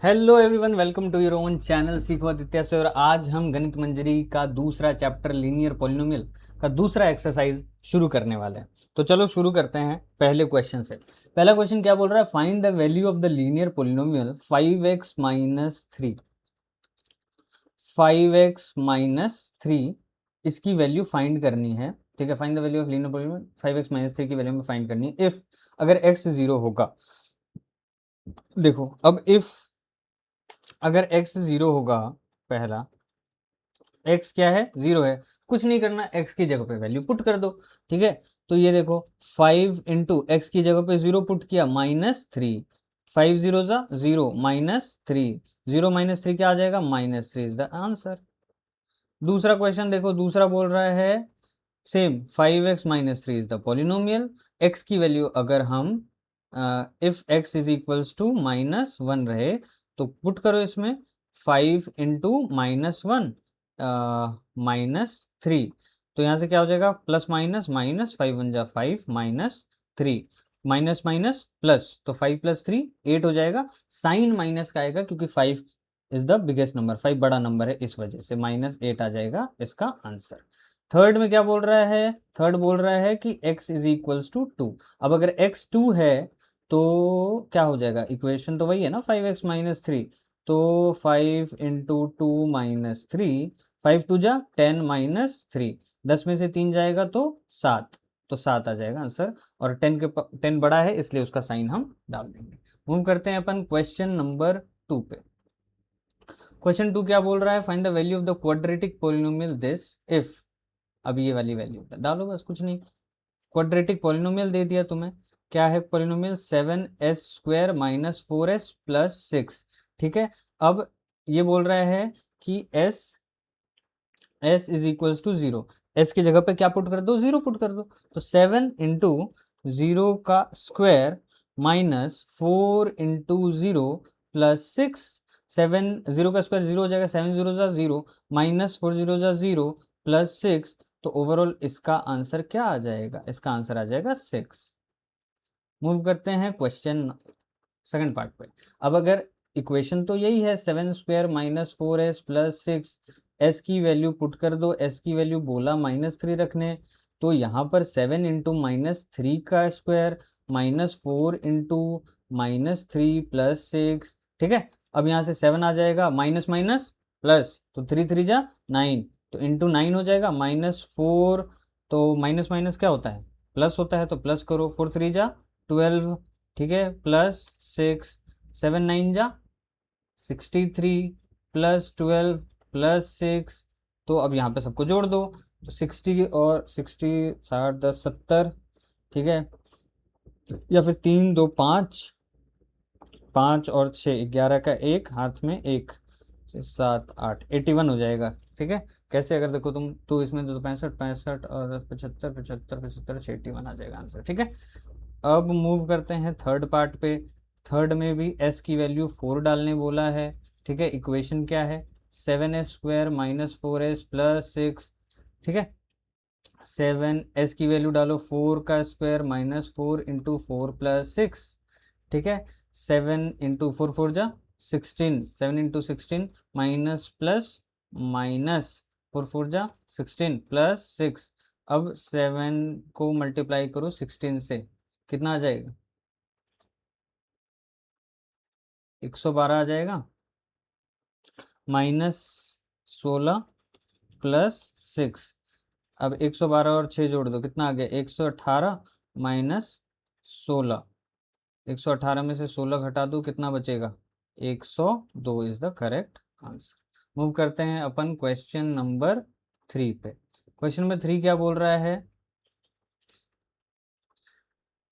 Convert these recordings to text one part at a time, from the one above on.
Hello everyone, welcome to your own channel सीखो आदित्य से। और आज हम गणित मंजरी का दूसरा चैप्टर लीनियर पॉलिनोमियल का दूसरा एक्सरसाइज शुरू करने वाले हैं। तो चलो शुरू करते हैं पहले क्वेश्चन से। पहला क्वेश्चन क्या बोल रहा है? Find the value of the linear polynomial 5x minus three. 5x minus three इसकी वैल्यू फाइंड करनी है। ठीक है, find the value of linear polynomial 5x minus three की वैल्यू में फाइंड करनी है इफ अगर x जीरो होगा। देखो अब इफ अगर x जीरो होगा, पहला x क्या है? जीरो है। कुछ नहीं करना, x की जगह पे वैल्यू पुट कर दो। ठीक है, तो ये देखो 5 इंटू एक्स की जगह पे जीरो पुट किया, माइनस थ्री। 5 जीरो जा zero, minus three. Zero minus three क्या आ जाएगा? Minus three is the answer. दूसरा क्वेश्चन देखो, दूसरा बोल रहा है same 5x minus three is the polynomial. x की वैल्यू अगर हम if x is equals to minus one रहे तो पुट करो इसमें 5 into minus one minus three. तो यहाँ से क्या हो जाएगा? प्लस माइनस माइनस, 5 वन जा 5 minus three, minus minus plus, तो 5 प्लस थ्री 8 हो जाएगा। साइन माइनस का आएगा क्योंकि 5 इज द बिगेस्ट नंबर, 5 बड़ा नंबर है, इस वजह से माइनस 8 आ जाएगा इसका आंसर। थर्ड में क्या बोल रहा है? थर्ड बोल रहा है कि x is equals to two. अब अगर x 2 है तो क्या हो जाएगा? इक्वेशन तो वही है ना, 5x माइनस थ्री। तो 5 into two minus three, 5 two जा 10 माइनस थ्री, 10 में से 3 जाएगा तो 7, तो 7 आ जाएगा आंसर। और 10 बड़ा है इसलिए उसका साइन हम डाल देंगे। मूव करते हैं अपन क्वेश्चन नंबर 2 पे। क्वेश्चन 2 क्या बोल रहा है? Find the value of the quadratic polynomial this if. अब ये वाली वैल्यू डालो, बस कुछ नहीं। क्वाड्रेटिक पॉलिनोमियल दे दिया तुम्हें। क्या है polynomial? 7s² minus 4s plus 6। ठीक है, अब ये बोल रहा है कि s is equals to zero. S की जगह पे क्या पुट कर दो? जीरो पुट कर दो। तो 7 इंटू जीरो का square minus 4 into zero plus 6। 7 zero का स्क्वायर जीरो हो जाएगा, 7 जीरो जा जीरो, माइनस 4 जीरो जा जीरो, प्लस 6। तो ओवरऑल इसका आंसर क्या आ जाएगा? इसका आंसर आ जाएगा 6। मूव करते हैं क्वेश्चन सेकंड पार्ट पे। अब अगर इक्वेशन तो यही है 7² माइनस 4s प्लस 6, एस की वैल्यू पुट कर दो। एस की वैल्यू बोला माइनस थ्री रखने, तो यहाँ पर 7 इंटू माइनस थ्री का square minus 4 into minus three plus 6। ठीक है, अब यहाँ से 7 आ जाएगा, माइनस माइनस प्लस, तो 3 3 जा 9, तो इंटू 9 हो जाएगा, -4। तो माइनस माइनस क्या होता है? प्लस होता है, तो प्लस करो, 4 3 जा 12। ठीक है, प्लस 6, 7 9 जा 63, प्लस 12 प्लस 6। तो अब यहाँ पे सबको जोड़ दो, तो 60 और 60, 60 10 70। ठीक है, या फिर 3 2 5, 5 और 6 11 का एक हाथ में एक, 7 8 81 हो जाएगा। ठीक है, कैसे? अगर देखो तुम तो इसमें तो 65 65 और 75 75 75 81 आ जाएगा आंसर। ठीक है, अब मूव करते हैं थर्ड पार्ट पे। थर्ड में भी s की वैल्यू 4 डालने बोला है। ठीक है, इक्वेशन क्या है? 7s² minus 4s plus 6। ठीक है, 7s की वैल्यू डालो, 4 का स्क्वायर माइनस 4 इंटू 4 प्लस 6। ठीक है, 7 इंटू 4 4 जा 16, 7 इंटू 16 माइनस प्लस माइनस, 4 4 जा 16 प्लस 6। अब 7 को मल्टीप्लाई करो 16 से, कितना आ जाएगा? 112 आ जाएगा, -16 प्लस 6। अब 112 और 6 जोड़ दो, कितना आ गया? 118 माइनस 16। 118 में से 16 घटा दो, कितना बचेगा? 102 is the correct answer. Move करते हैं अपन क्वेश्चन नंबर 3 पे। क्वेश्चन नंबर 3 क्या बोल रहा है?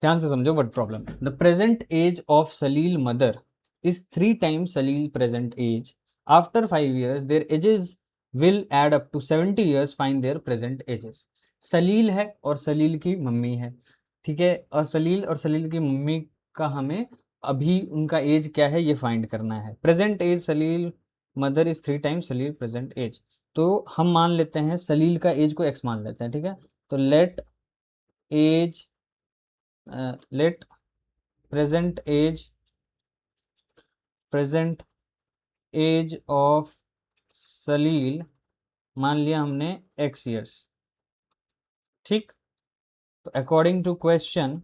ध्यान से समझो word problem. The present age of Salil mother is 3 times Salil present age. After 5 years their ages will add up to 70 years, find their present ages. Salil है और सलील की मम्मी है। ठीक है, और सलील की मम्मी का हमें अभी उनका एज क्या है ये फाइंड करना है। Present age Salil mother is 3 times Salil present age. तो हम मान लेते हैं सलील का एज को x मान लेते हैं। ठीक है, तो age let present age of Salil मान लिया हमने x ईयर्स, ठीक। तो अकॉर्डिंग टू क्वेश्चन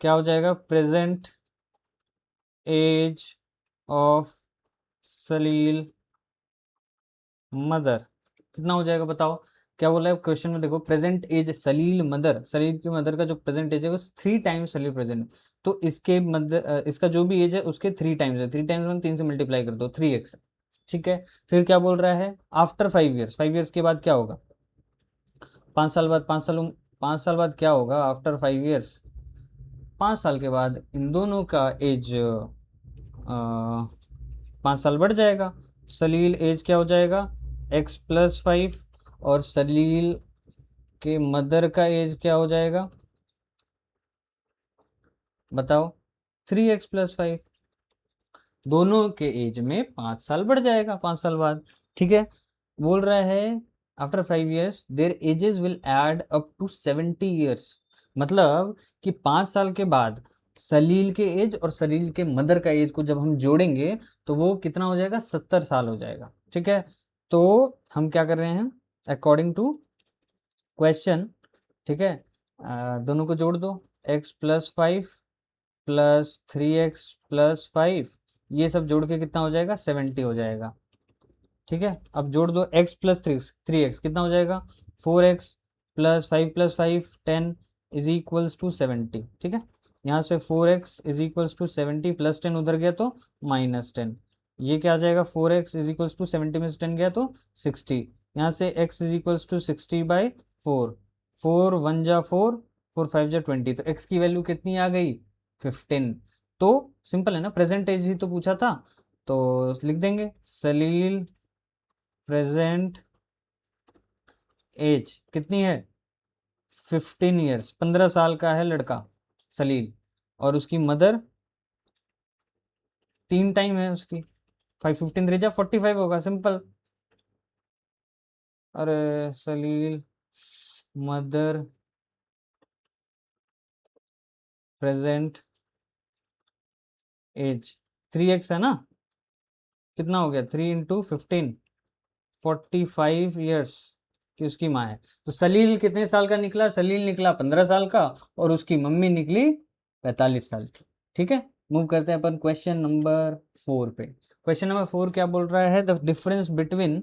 क्या हो जाएगा, present age of Salil mother कितना हो जाएगा बताओ। क्या बोला है क्वेश्चन में, देखो प्रेजेंट एज सलील मदर, सलील की मदर का जो प्रेजेंट एज है वो 3 टाइम्स सलील प्रेजेंट, तो इसके मदर इसका जो भी एज है उसके 3 टाइम्स है, 3 टाइम्स में 3 से मल्टीप्लाई कर दो 3x, ठीक है। फिर क्या बोल रहा है, आफ्टर 5 ईयर्स, 5 ईयर्स के बाद क्या होगा, 5 साल बाद, 5 साल बाद क्या होगा आफ्टर 5 ईयर्स, 5 साल के बाद इन दोनों का एज 5 साल बढ़ जाएगा। सलील एज क्या हो जाएगा, x+5, और सलील के मदर का एज क्या हो जाएगा बताओ, 3x+5, दोनों के एज में 5 साल बढ़ जाएगा 5 साल बाद, ठीक है। बोल रहा है after 5 years their ages will add up to 70 years, मतलब कि 5 साल के बाद सलील के एज और सलील के मदर का एज को जब हम जोड़ेंगे तो वो कितना हो जाएगा, 70 साल हो जाएगा, ठीक है। तो हम क्या कर रहे हैं, अकॉर्डिंग टू क्वेश्चन, ठीक है, दोनों को जोड़ दो, x+5 प्लस 3x+5, ये सब जोड़ के कितना हो जाएगा, 70 हो जाएगा, ठीक है। अब जोड़ दो x+3 कितना हो जाएगा, 4x plus 5+5 10 is equals to 70, ठीक है। यहाँ से 4x is equals to 70 plus 10 उधर गया तो -10, ये क्या आ जाएगा, 4x इज इक्वल्स टू 70 में से 10 गया तो 60, यहाँ से x इज इक्वल्स टू 60/4, 4 1 जा 4, 4 5 जा 20, तो x की वैल्यू कितनी आ गई, 15। तो सिंपल है ना, प्रेजेंट एज ही तो पूछा था, तो लिख देंगे सलील प्रेजेंट एज कितनी है, 15 ईयर्स, 15 साल का है लड़का सलील, और उसकी मदर 3 टाइम है उसकी, 5 15 3 जा 45 होगा, सिंपल। अरे सलील मदर प्रेजेंट एज 3x है ना, कितना हो गया, 3 × 15 45 ईयर्स की उसकी माँ है। तो सलील कितने साल का निकला, सलील निकला 15 साल का, और उसकी मम्मी निकली 45 साल की, ठीक है। मूव करते हैं अपन क्वेश्चन नंबर 4 पे। क्वेश्चन नंबर 4 क्या बोल रहा है, the difference between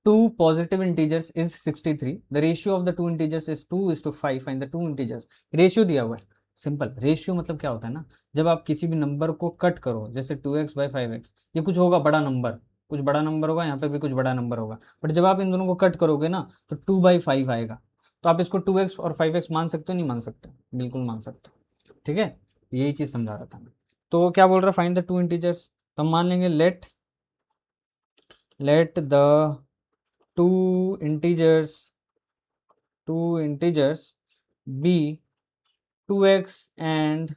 two positive integers is 63, the ratio of the two integers is 2:5, find the two integers। Ratio दिया हुआ है, सिंपल। रेशियो मतलब क्या होता है ना, जब आप किसी भी नंबर को कट करो, जैसे 2x/5x, ये कुछ होगा बड़ा नंबर, कुछ बड़ा नंबर होगा, यहाँ पे भी कुछ बड़ा नंबर होगा, बट जब आप इन दोनों को कट करोगे ना तो 2/5 आएगा, तो आप इसको 2x और 5x मान सकते हो, नहीं मान सकते, बिल्कुल मान सकते हो, ठीक है। यही चीज समझा रहा था मैं। तो क्या बोल रहा है, फाइंड द टू इंटीजर्स, तो हम मान लेंगे let the two integers be 2x and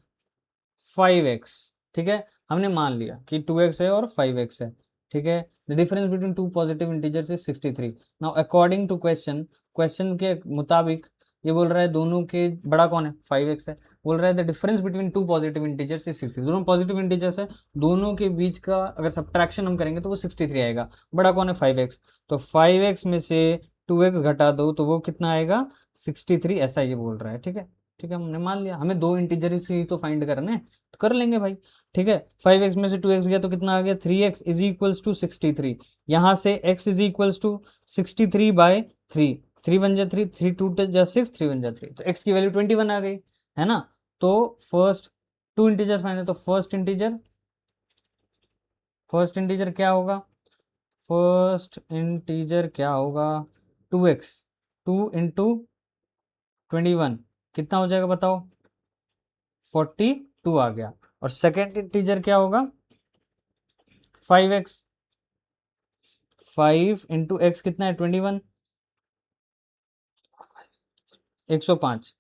5x, ठीक है। हमने मान लिया कि 2x है और 5x है, ठीक है। The difference between two positive integers is 63। Now according to question के मुताबिक ये बोल रहा है दोनों के बड़ा कौन है, 5x है। बोल रहा है the difference between two positive integers is 63, दोनों पॉजिटिव इंटीजर्स है, दोनों के बीच का अगर सब्ट्रैक्शन हम करेंगे तो वो 63 आएगा। बड़ा कौन है, 5x, तो 5x में से 2x घटा दो तो वो कितना आएगा, 63, ऐसा ये बोल रहा है, ठीक है। ठीक है, हमने मान लिया, हमें दो इंटीजर्स ही तो फाइंड करने हैं, तो कर लेंगे भाई, ठीक है। 5x में से 2x गया तो कितना आ गया, 3x इज इक्वल्स टू 63, यहाँ से x इज इक्वल्स टू 63/3, 3 1 जा 3, 3 2 जा 6, 3 1 जा 3, तो x की वैल्यू 21 आ गई, है ना। तो फर्स्ट टू इंटीजर फाइंड, तो फर्स्ट इंटीजर क्या होगा, क्या होगा, 2x, 2 × 21 कितना हो जाएगा बताओ, 42 आ गया। और सेकेंड इंटीजर क्या होगा, 5x, 5 × x कितना है, 21, 105।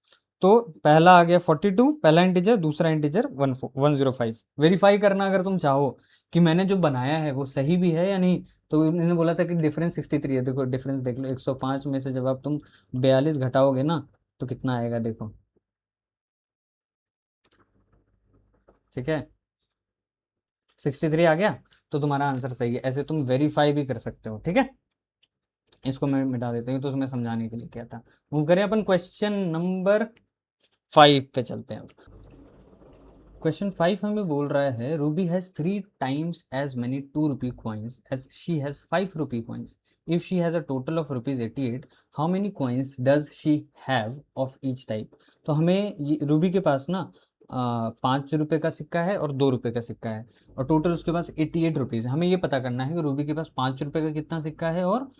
तो पहला आ गया 42, पहला इंटीजर, दूसरा इंटीजर 105। वेरीफाई करना अगर तुम चाहो कि मैंने जो बनाया है वो सही भी है या नहीं, तो इन्होंने बोला था कि डिफरेंस 63 है, देखो डिफरेंस देख लो, 105 में से जब आप तुम 42 घटाओगे ना तो कितना आएगा देखो, ठीक है। 63 आ गया तो तुम्हारा आंसर सही है। ऐसे तुम वेरीफाई भी कर सकते हो, ठीक है। इसको मैं मिटा देता हूँ, तो तुम्हें समझाने के लिए किया था। मूव करें अपन क्वेश्चन नंबर 5 पे चलते हैं। क्वेश्चन 5 हमें बोल रहा है Ruby has 3 times as many 2 rupee coins as she has 5 rupee coins. If she has a total of ₹88, how many coins does she have of each type. तो हमें रूबी के पास ना 5 रुपए का सिक्का है और 2 रुपए का सिक्का है, और टोटल उसके पास 88 रुपीज़। हमें ये पता करना है कि रूबी के पास 5 रुपए का कितना सिक्का है और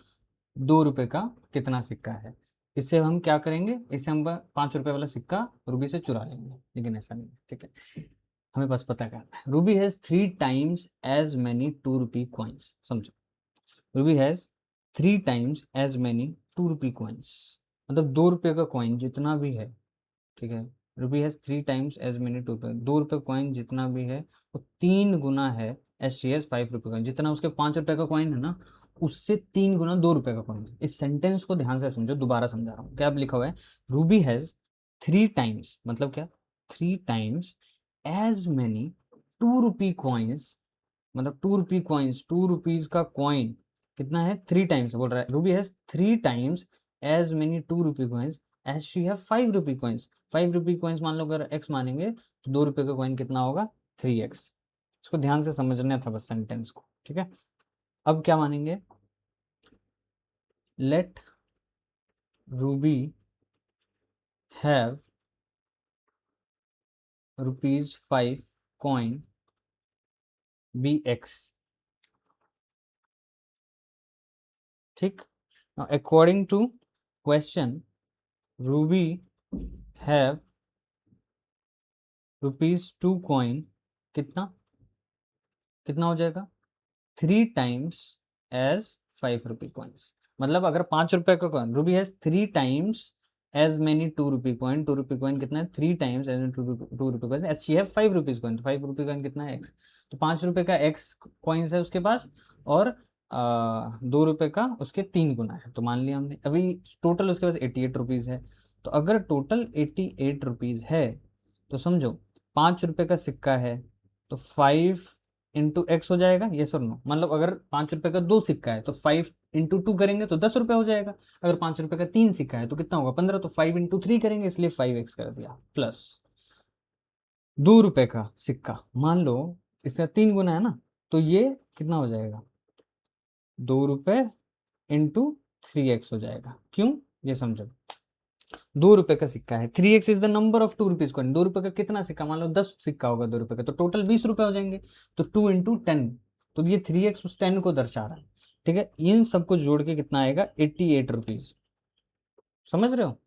2 रुपए का कितना सिक्का है। इससे हम क्या करेंगे, इससे हम 5 रुपए वाला सिक्का रूबी से चुरा लेंगे, लेकिन ऐसा नहीं है, ठीक है। हमें बस पता करना है। Ruby has 3 times as many 2 rupee coins. समझो, Ruby has 3 times as many 2 rupee coins, मतलब 2 रुपए का कॉइन जितना भी है, ठीक है। Ruby has 3 times as many 2 रुपए, 2 रुपए कॉइन जितना भी है वो 3 गुना है एज शी हैज 5 रुपए कॉइन। जितना उसके 5 रुपए का कॉइन है ना, उससे 3 गुना 2 रुपए का कॉइन है। इस सेंटेंस को ध्यान से समझो, दोबारा समझा रहा हूँ। क्या लिखा हुआ है, रूबी हैज 3 टाइम्स, मतलब क्या, 3 times as many 2 rupee coins, मतलब 2 रुपी कॉइन्स, 2 रुपीज का कॉइन कितना है, 3 टाइम्स बोल रहा है। Ruby has 3 times as many 2 rupee coins as she have 5 rupee coins. 5 रुपी कॉइन्स मान लो अगर एक्स मानेंगे तो 2 रुपए का कॉइन कितना होगा, 3x। इसको ध्यान से समझना था बस सेंटेंस को, ठीक है। अब क्या मानेंगे, let Ruby have ₹5 coin be x, ठीक। According to question Ruby have ₹2 coin कितना, कितना हो जाएगा, 3 टाइम्स एज 5 रुपी कॉइन्स। मतलब अगर 5 रुपए का coin, Ruby has 3 times as many 2 rupee coin, 2 rupee coin कितना है, 3 times as 2 rupee coin, as she have 5 rupees coin. तो 5 रुपी कॉइन कितना है, एक्स। तो 5 रुपए का एक्स कॉइन्स है उसके पास, और 2 रुपए का उसके 3 गुना है। तो मान लिया हमने, अभी टोटल उसके पास 88 रुपीज़ है। तो अगर टोटल 88 रुपीज़ है तो समझो 5 रुपए का सिक्का है, तो 5 × x हो जाएगा, ये सर नो। मतलब अगर 5 रुपए का 2 सिक्का है तो 5 × 2 करेंगे तो 10 रुपए हो जाएगा। अगर 5 रुपए का 3 सिक्का है तो कितना होगा, 15। तो 5 × 3 करेंगे, इसलिए 5x कर दिया, प्लस 2 रुपए का सिक्का, मान लो इसका 3 गुना है ना, तो ये कितना हो जाएगा, 2 रुपए × 3x हो जाएगा। क्यों, ये समझो। 2 रुपए का सिक्का है, 3x is the number of 2 rupees coin. 2 रुपए का कितना सिक्का, मान लो 10 सिक्का होगा 2 रुपए का, तो टोटल 20 रुपए हो जाएंगे। तो 2 × 10, तो ये 3x उस 10 को दर्शा रहा है, ठीक है। इन सबको जोड़ के कितना आएगा, 88 रुपीज। समझ रहे हो,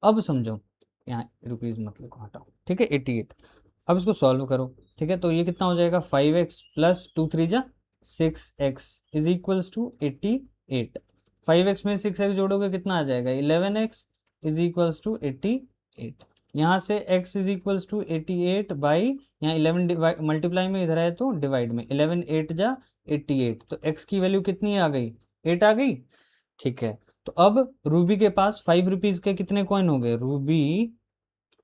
अब समझो, यहाँ रुपीज मत लिखो, हटाओ, ठीक है। 88। अब इसको सॉल्व करो, ठीक है। तो ये कितना हो जाएगा, 5x plus 2 3 × 6x is equals to 88। 5x में 6x जोड़ोगे कितना आ जाएगा, 11x इज इक्वल्स टू 88। यहाँ से x is equals to 88 by, यहाँ 11 मल्टीप्लाई में इधर है तो डिवाइड में, 11 8 जा 88, तो x की वैल्यू कितनी आ गई, 8 आ गई, ठीक है। तो अब रूबी के पास 5 रुपीज के कितने कॉइन हो गए, रूबी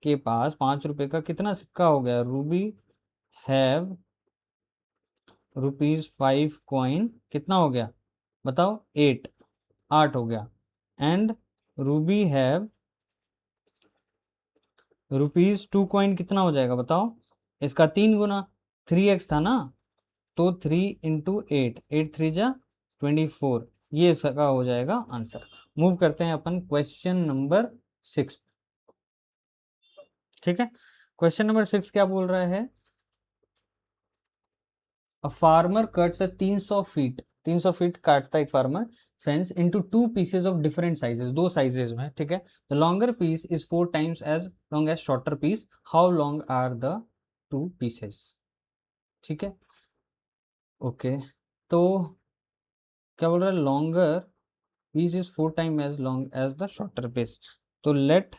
के पास 5 रुपए का कितना सिक्का हो गया, रूबी हैव ₹5 कॉइन कितना हो गया, बताओ, 8 हो गया। एंड रूबी हैव ₹2 कॉइन कितना हो जाएगा, बताओ, इसका 3 गुना, 3x था ना, तो 3 × 8, 8 3 जा 24, ये इसका हो जाएगा आंसर। मूव करते हैं अपन क्वेश्चन नंबर 6, ठीक है। क्वेश्चन नंबर 6 क्या बोल रहा है, a farmer cuts a 300 feet काटता है एक farmer fence into 2 pieces of different sizes, 2 sizes में, ठीक है। The longer piece is 4 times as long as shorter piece, how long are the 2 pieces, ठीक है। ओके, तो क्या बोल रहा है, longer piece is 4 time as long as the shorter piece. तो let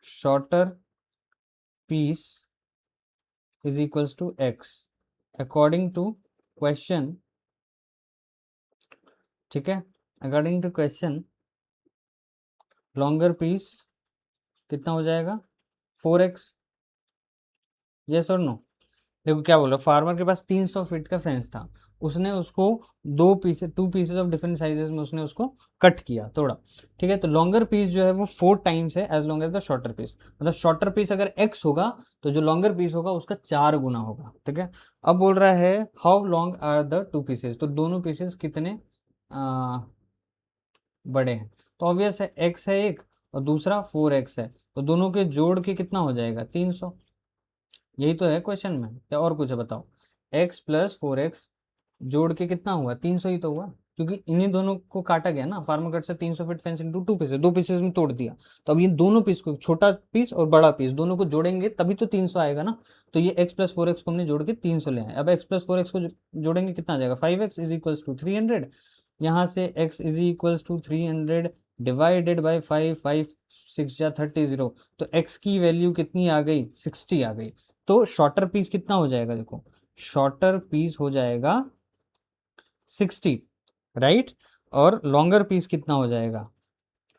shorter piece is equals to x according to question, ठीक है। According to question longer piece कितना हो जाएगा, 4x, यस और नो? देखो क्या बोल रहा, फार्मर के पास 300 फीट का फेंस था, उसने उसको 2 पीसेस ऑफ डिफरेंट साइजेस में उसने उसको कट किया, तोड़ा। ठीक है, तो लॉन्गर पीस जो है वो 4 टाइम्स है as long as the shorter piece. मतलब शॉर्टर पीस अगर x होगा तो जो लॉन्गर पीस होगा उसका 4 गुना होगा। ठीक है, अब बोल रहा है how long are the 2 pieces, तो दोनों पीसेस कितने बड़े हैं। तो ऑब्वियस है x है एक और दूसरा 4x है, तो दोनों के जोड़ के कितना हो जाएगा 300। यही तो है क्वेश्चन में, या और कुछ है बताओ। x प्लस 4x जोड़ के कितना हुआ 300 ही तो हुआ, क्योंकि इन्हीं दोनों को काटा गया ना, फार्मर कट से 300 feet fence into 2 pieces, 2 pieces में तोड़ दिया। तो अब ये दोनों पीस को, छोटा पीस और बड़ा पीस दोनों को जोड़ेंगे तभी तो 300 आएगा ना। तो ये x प्लस 4x को हमने जोड़ के 300 ले आए। अब x प्लस 4x को जोड़ेंगे कितना आ जाएगा 5x इज इक्वल्स टू 300। यहाँ से x is equals to 300 divided by 5, 5 6 जा 30 0, तो x की वैल्यू कितनी आ गई 60 आ गई। तो शॉर्टर पीस कितना हो जाएगा, देखो शॉर्टर पीस हो जाएगा 60, राइट। और लॉन्गर पीस कितना हो जाएगा,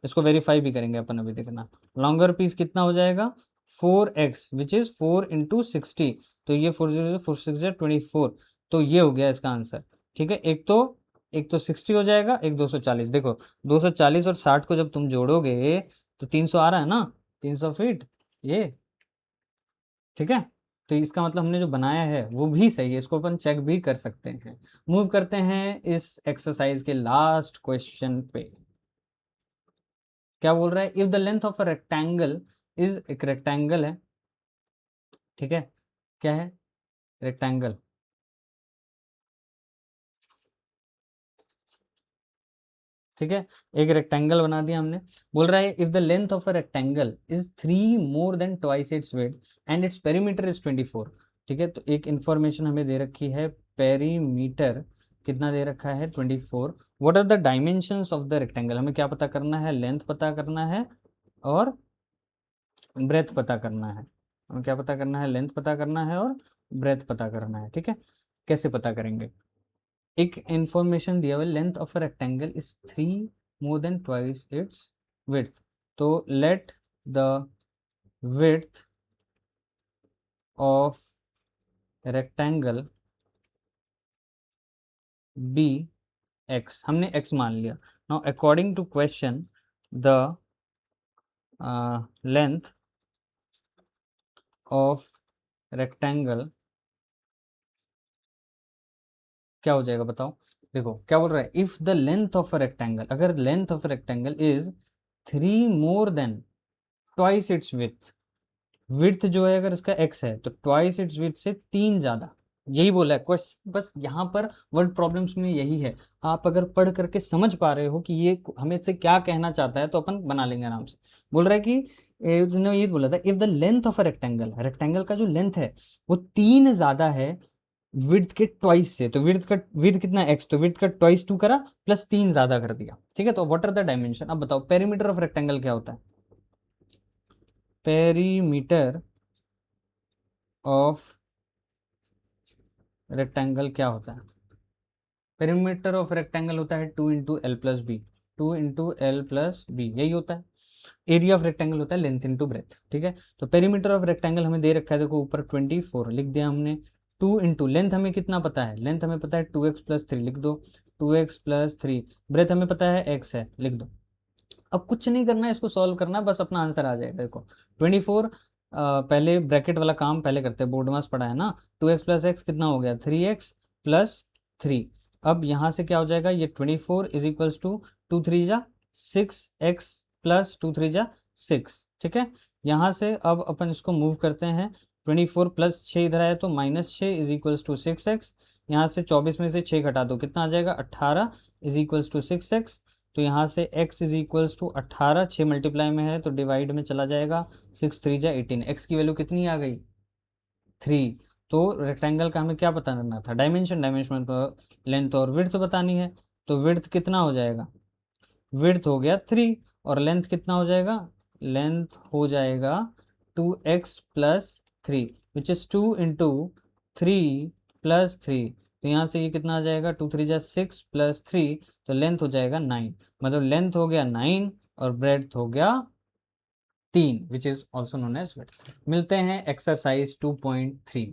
इसको वेरीफाई भी करेंगे अपन अभी, देखना। लॉन्गर पीस कितना हो जाएगा 4x विच इज 4 इंटू 60, तो ये 4 0 4 6 24, तो ये हो गया इसका आंसर। ठीक है, एक तो 60 हो जाएगा, एक 240। देखो 240 और 60 को जब तुम जोड़ोगे तो 300 आ रहा है ना, 300 फीट ये। ठीक है, तो इसका मतलब हमने जो बनाया है वो भी सही है, इसको अपन चेक भी कर सकते हैं। मूव करते हैं इस एक्सरसाइज के लास्ट क्वेश्चन पे। क्या बोल रहा है, if the length of a rectangle is, एक रेक्टेंगल है। ठीक है, क्या है रेक्टेंगल, ठीक है, एक रेक्टेंगल बना दिया हमने। बोल रहा है if the length of a rectangle is 3 more than twice its width and its perimeter is 24। ठीक है, तो एक इंफॉर्मेशन हमें दे रखी है, पेरीमीटर कितना दे रखा है 24। What are the dimensions of the rectangle, हमें क्या पता करना है, लेंथ पता करना है और ब्रेथ पता करना है। हमें क्या पता करना है, लेंथ पता करना है और ब्रेथ पता करना है। ठीक है, कैसे पता करेंगे, एक इंफॉर्मेशन दिया हुआ, length of a rectangle is 3 more than twice its width, तो let the width of rectangle be x, हमने x मान लिया। Now according to question the length of rectangle क्या हो जाएगा बताओ। देखो क्या बोल रहा है, if the length of a rectangle, अगर length of rectangle is 3 more than twice its width, width जो है अगर इसका x है तो ट्वाइस इट्स विड्थ से 3 ज्यादा, यही बोला है क्वेश्चन। बस यहाँ पर वर्ड प्रॉब्लम्स में यही है, आप अगर पढ़ करके समझ पा रहे हो कि ये हमें से क्या कहना चाहता है तो अपन बना लेंगे आराम से। बोल रहा है कि उसने ये बोला था, if the length of a rectangle, rectangle का जो लेंथ है वो 3 ज्यादा है विड्थ के ट्वाइस से, तो विड्थ कितना x, तो विड्थ का ट्वाइस 2 करा प्लस 3 ज्यादा कर दिया। ठीक है, तो व्हाट आर द डायमेंशन, अब बताओ पेरीमीटर ऑफ रेक्टेंगल क्या होता है, पेरीमीटर ऑफ रेक्टेंगल क्या होता है, पेरीमीटर ऑफ रेक्टेंगल होता है 2 into L plus B, 2 into L plus B, यही होता है। एरिया ऑफ रेक्टेंगल होता है लेंथ इंटू ब्रेथ। ठीक है, तो पेरीमीटर ऑफ रेक्टेंगल हमें दे रखा है, देखो ऊपर 24 लिख दिया हमने, 2 इंटू लेंथ हमें कितना पता है, लेंथ हमें पता है 2x+3 लिख दो, 2x+3, ब्रेथ हमें पता है x है लिख दो। अब कुछ नहीं करना है, इसको सॉल्व करना है, बस अपना आंसर आ जाएगा। देखो 24, पहले ब्रैकेट वाला काम पहले करते हैं, बोर्ड मास पढ़ा है ना, 2x+x कितना हो गया 3x+3। अब यहाँ से क्या हो जाएगा, ये 24 इज इक्वल्स टू 2 3 जा 6x+2 3 जा 6। ठीक है, यहाँ से अब अपन इसको मूव करते हैं, 24+6 इधर आया तो -6 इज इक्वल्स टू 6x, यहाँ से 24 में से 6 घटा दो कितना आ जाएगा 18 इज इक्वल्स टू 6x। तो यहाँ से x is equals to 18, 6 multiply में है तो डिवाइड में चला जाएगा, 6 3 जा 18, x की वैल्यू कितनी आ गई 3। तो रेक्टेंगल का हमें क्या पता करना था, डायमेंशन, डायमेंशन तो लेंथ और विड्थ बतानी है, तो विड्थ कितना हो जाएगा, विड्थ हो गया 3 और लेंथ कितना हो जाएगा, लेंथ हो जाएगा 2x+3 विच इज 2 इंटू 3+3, तो यहाँ से ये कितना आ जाएगा 2 3 जा 6+3, तो लेंथ हो जाएगा 9, मतलब लेंथ हो गया 9 और ब्रेड्थ हो गया 3 which is also known as width. मिलते हैं एक्सरसाइज 2.3।